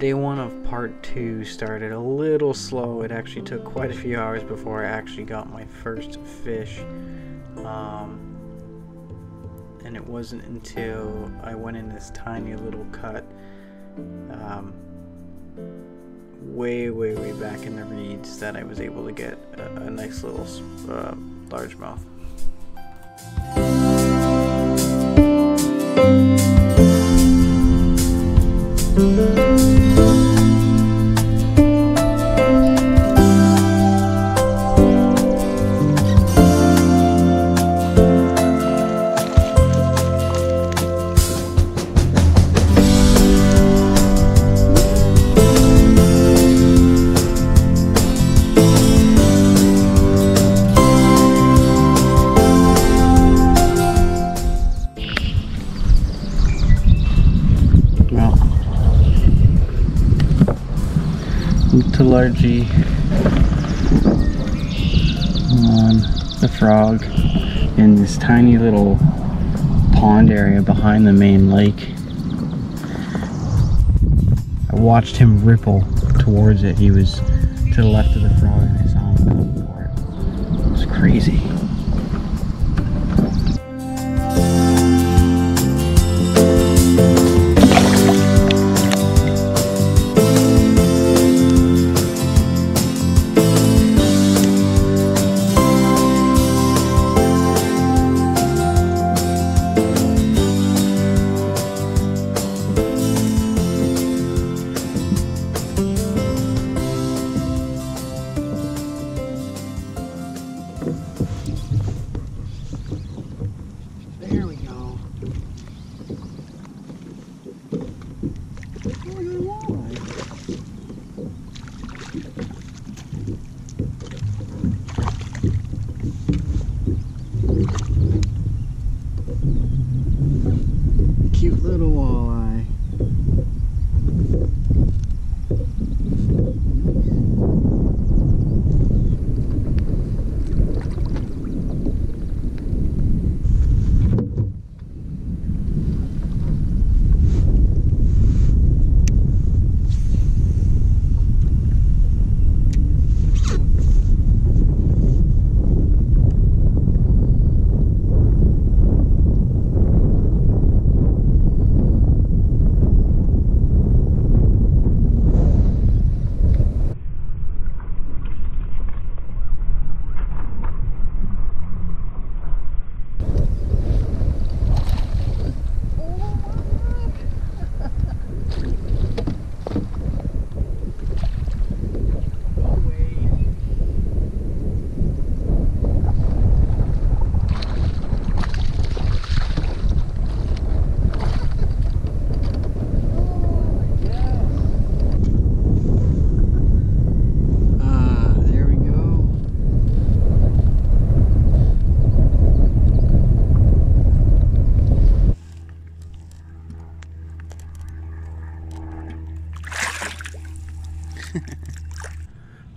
Day one of part 2 started a little slow. It actually took quite a few hours before I actually got my first fish. And it wasn't until I went in this tiny little cut way back in the reeds that I was able to get a nice little largemouth. To largely on the frog in this tiny little pond area behind the main lake. I watched him ripple towards it. He was to the left of the frog and I saw him going for it. It was crazy. There we go. Cute little walleye.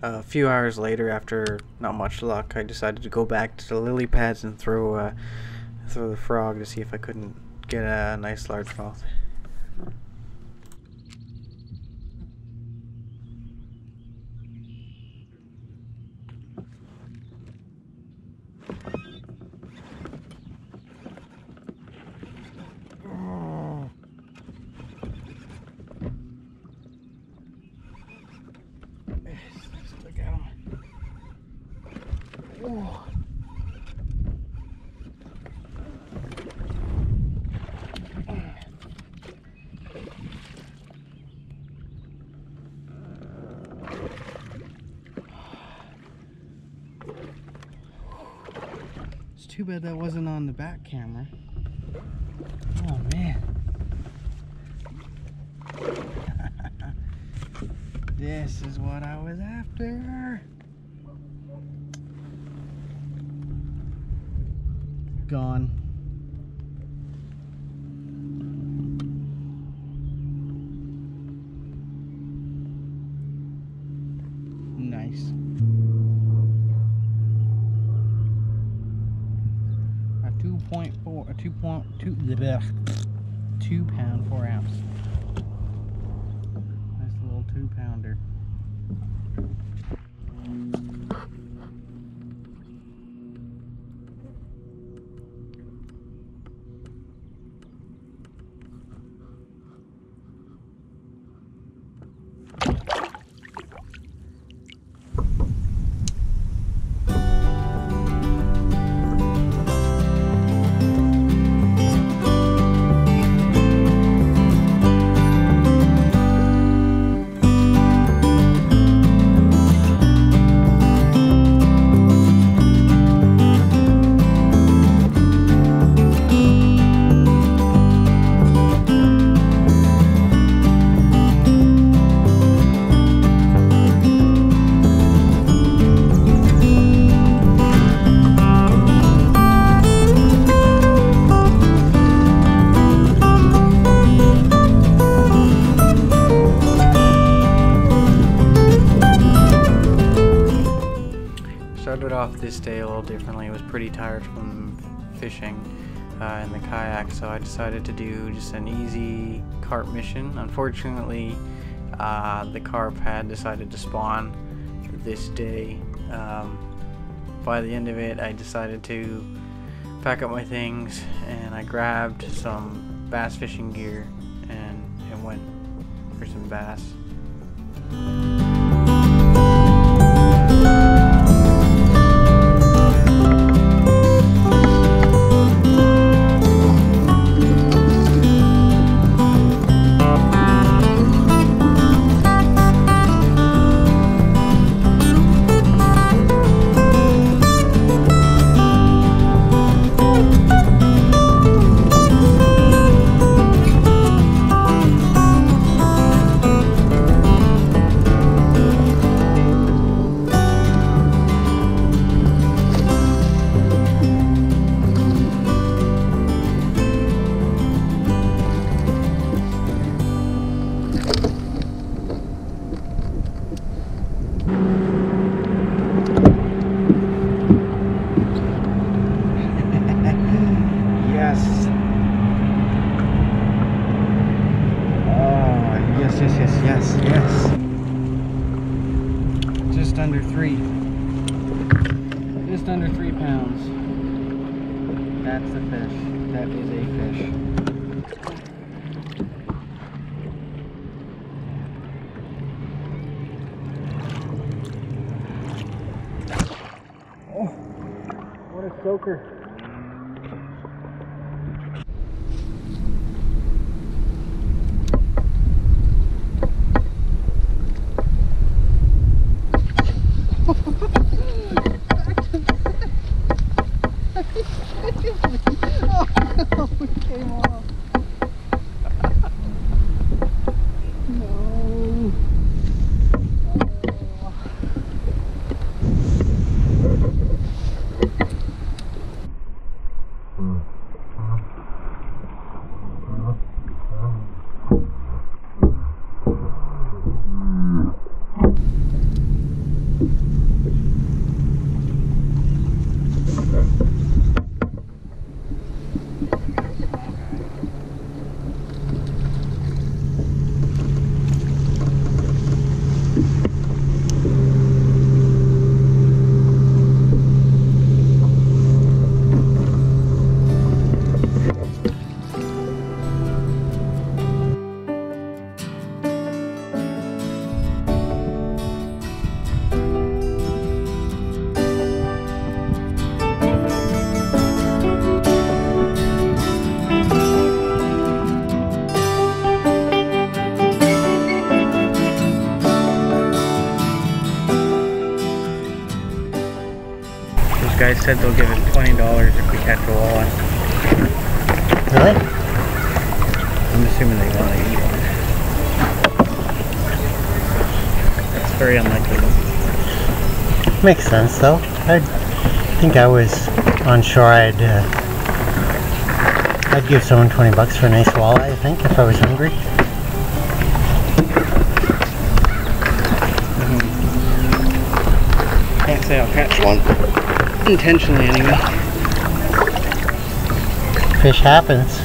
A few hours later, after not much luck, I decided to go back to the lily pads and throw the frog to see if I couldn't get a nice largemouth. It's too bad that wasn't on the back camera. Oh man. This is what I was after. Gone. Nice. A 2 pound 4 ounce. Nice 2-pounder. Started off this day a little differently. I was pretty tired from fishing in the kayak, so I decided to do just an easy carp mission. Unfortunately, the carp had decided to spawn this day. By the end of it, I decided to pack up my things and I grabbed some bass fishing gear and went for some bass. Yes. Just under 3 pounds. That's a fish. That is a fish. Oh, what a soaker. Oh, it came off. No. Guys said they'll give us $20 if we catch a walleye. Really? I'm assuming they want to eat one. That's very unlikely. Makes sense though. I think I was on shore. I'd give someone $20 for a nice walleye, I think, if I was hungry. Can't say I'll catch one. Intentionally anyway. Fish happens.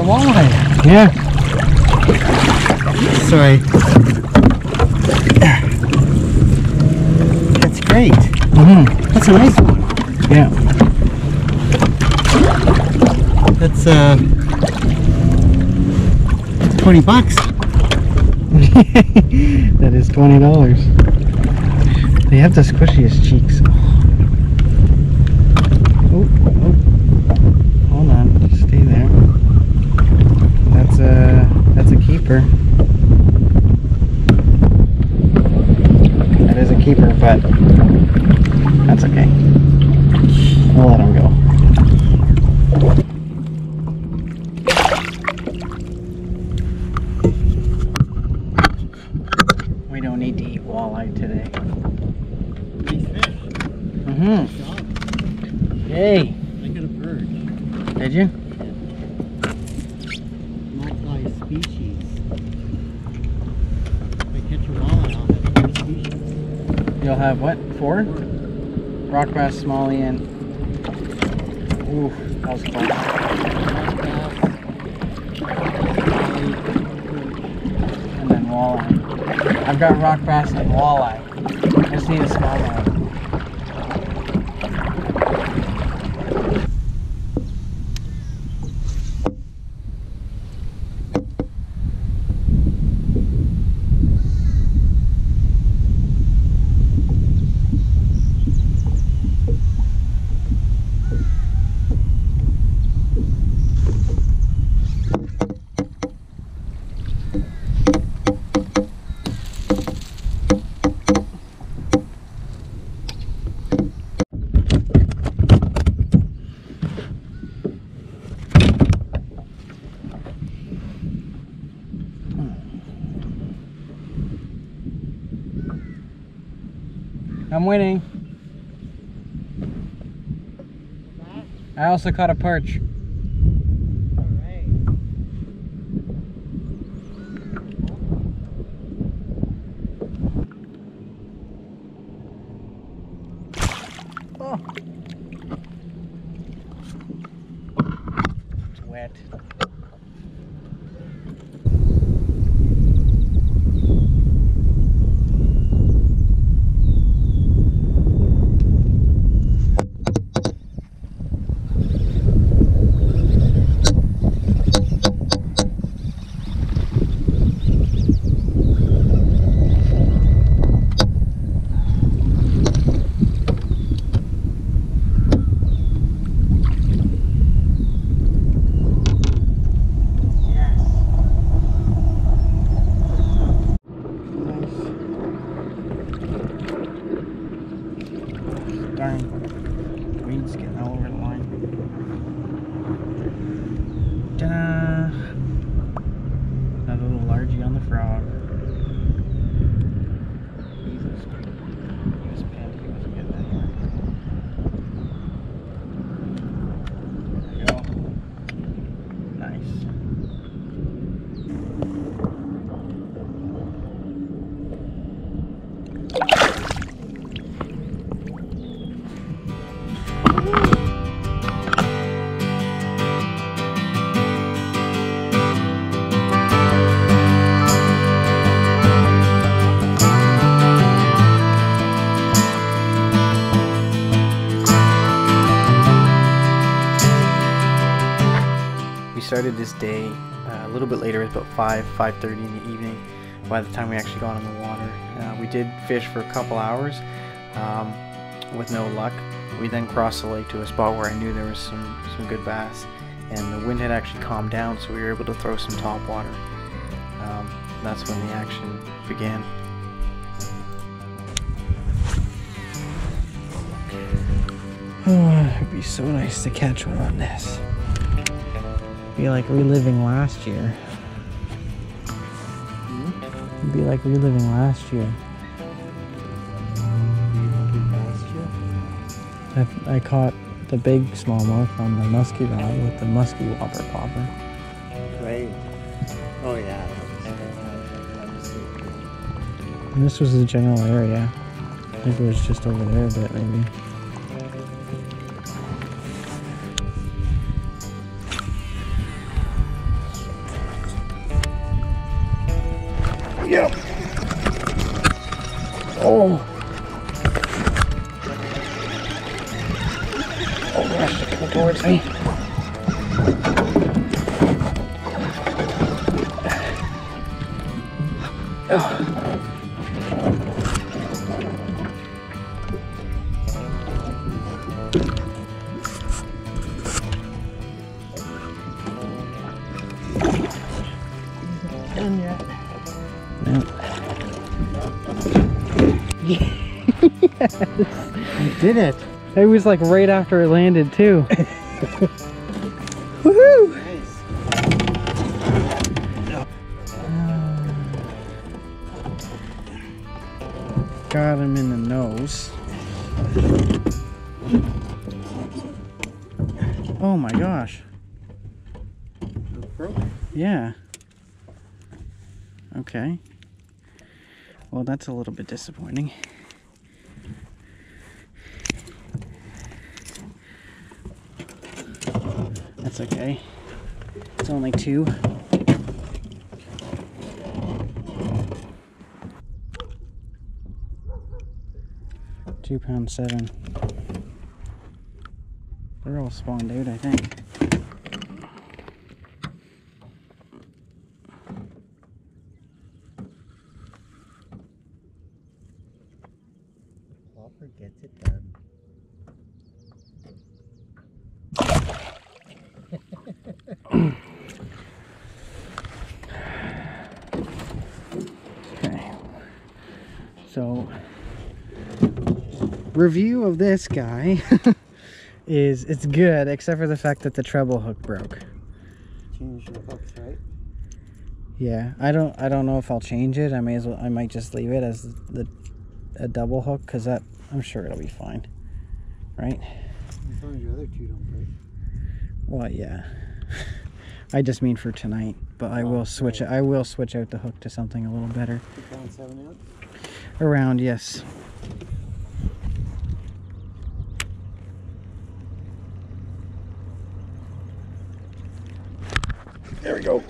walleye. Yeah. Sorry. That's great. That's a nice one. Yeah. That's $20. That is $20. They have the squishiest cheeks. Oh, oh. Hold on, just stay there. That's a keeper. That is a keeper, but that's okay. We'll let him go. We don't need to eat walleye today. Hey! I got a bird. Did you? Multi-species. If I catch a walleye, I'll have 4 species. You'll have what? 4? Rock bass, smallie, and... Ooh, that was close. And then walleye. I've got rock bass and walleye. I just need a smallmouth. I'm winning. I also caught a perch. Alright. Oh. It's wet. Darn, weeds getting all over the line. Ta-da! Another little largie on the frog. Jesus. He was pinned, he wasn't getting that here. There you go. Nice. We started this day a little bit later. It was about 5:30 in the evening by the time we actually got on the water. We did fish for a couple hours with no luck. We then crossed the lake to a spot where I knew there was some good bass, and the wind had actually calmed down, so we were able to throw some topwater. That's when the action began. Oh, it'd be so nice to catch one on this. Be like reliving last year. It'd be like reliving last year. I caught the big smallmouth on the musky rod with the musky whopper popper. Right. Oh yeah. And this was the general area. I think it was just over there a bit maybe. Yep. Oh. Oh gosh, they're coming towards me. Oh. Done yet? Yes. You did it. It was like right after it landed too. Woohoo! Nice. Got him in the nose. Oh my gosh. Yeah. Okay. Well, that's a little bit disappointing. That's okay. It's only 2. £2.7. They're all spawned out, I think. Plopper gets it done. Okay. So, review of this guy is it's good, except for the fact that the treble hook broke. Change the hooks, right? Yeah, I don't know if I'll change it. I might just leave it as a double hook, because that I'm sure it'll be fine, right? As long as your other 2 don't break. Well, yeah. I just mean for tonight, but I will switch it. I will switch out the hook to something a little better. 2.7 ounce. Around, yes. There we go.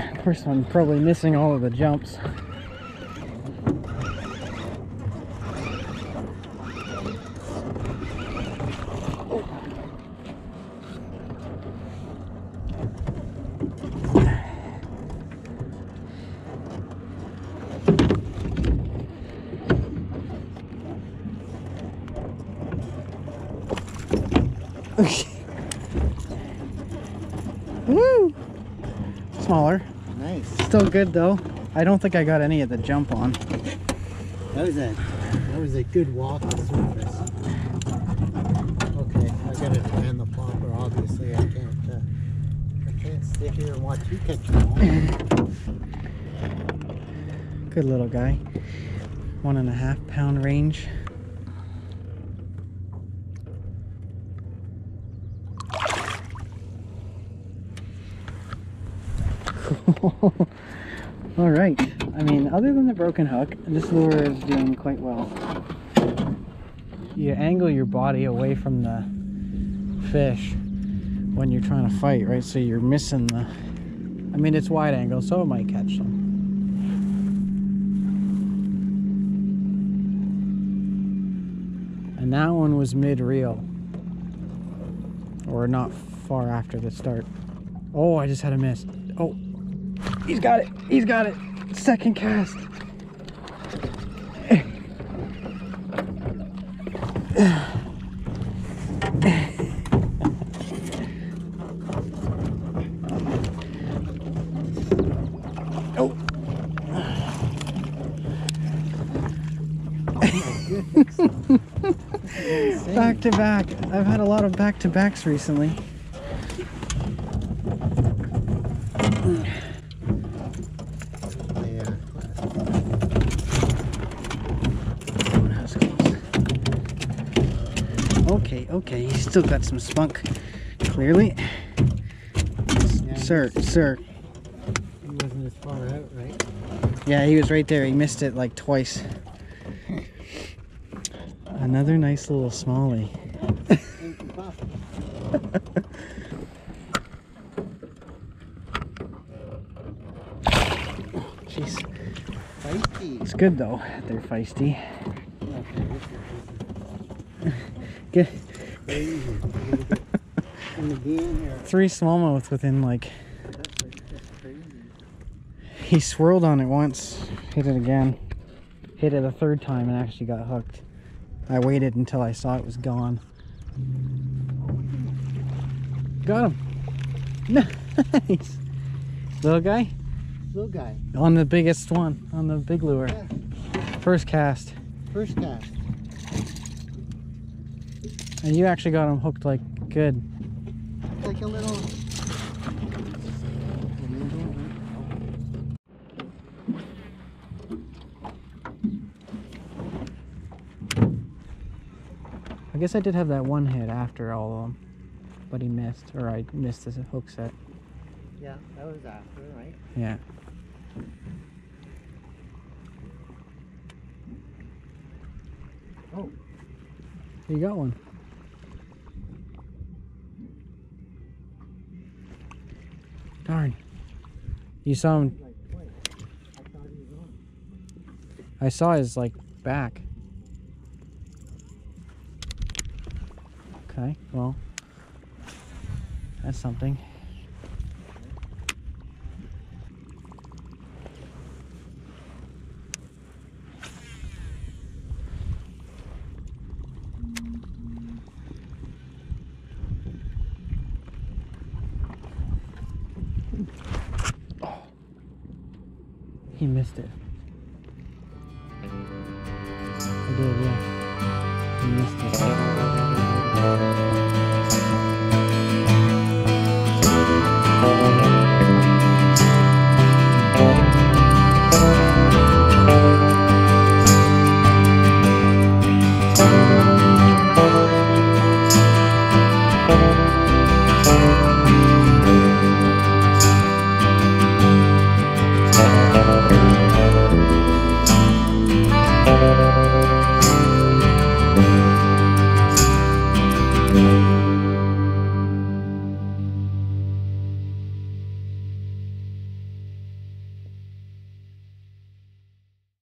Of course, I'm probably missing all of the jumps. Woo! Smaller. Nice. Still good though. I don't think I got any of the jump on. That was a good walk on surface. Okay, I gotta defend the plopper. Obviously, I can't sit here and watch you catch them all. Good little guy. 1.5 pound range. All right. I mean, other than the broken hook, this lure is doing quite well. You angle your body away from the fish when you're trying to fight, right? So you're missing the... I mean, it's wide angle, so it might catch them. And that one was mid-reel. Or not far after the start. Oh, I just had a miss. Oh, he's got it. He's got it. Second cast. Oh. Back to back. I've had a lot of back to backs recently. Okay, he's still got some spunk, clearly. Yeah, Sir. he wasn't as far out, right? Yeah, he was right there. He missed it like twice. Another nice little smallie. good though. They're feisty. Okay, Get crazy. And again, here. 3 smallmouth within like. That's crazy. He swirled on it once, hit it again, hit it a 3rd time, and actually got hooked. I waited until I saw it was gone. Got him. Nice. Little guy? Little guy. On the biggest one, on the big lure. Yeah. First cast. First cast. And you actually got him hooked like good. Like a little. I guess I did have that one hit after all of them, but he missed, or I missed the hook set. Yeah, that was after, right? Yeah. Oh, You got one. Darn. You saw him. like twice. I thought he was on. I saw his like back. Okay, well, that's something. Oh, he missed it. I did, yeah. He missed it.